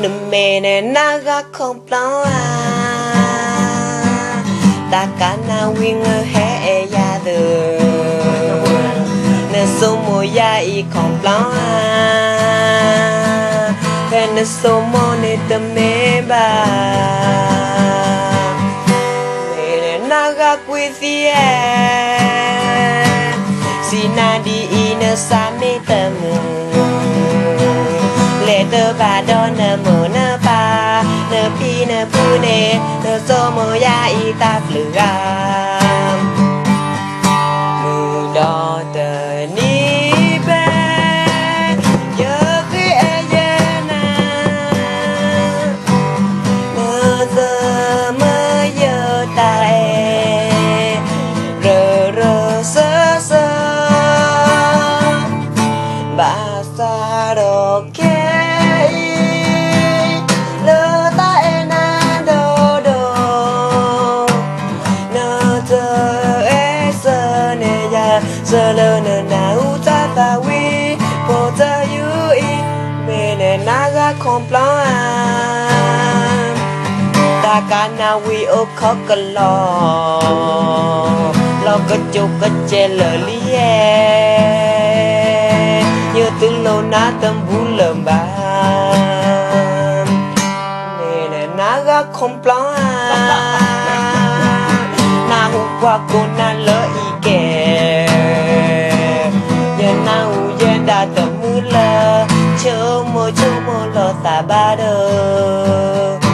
me ne naga complan ta kana wing he ya de ne somo ya I complan ne somo ne de me ba me ne naga kwithie sinadi ina sami temu le de ba do na mo na pa na pi na pu ne na so mo ya I ta flua mu do de ni be yo ki e ye na na the ma yo ta e ro ro so so ba sa ro ke Solo na uta ta wi for the you in me ne naga complan ta kana wi o kokalo lo ko chu ko che le lie như tương lâu na tâm bu lầm ba me ne naga complan na hu qua cô na lỡ I kè đã tầm mưa la chớ mơ lo ta ba đời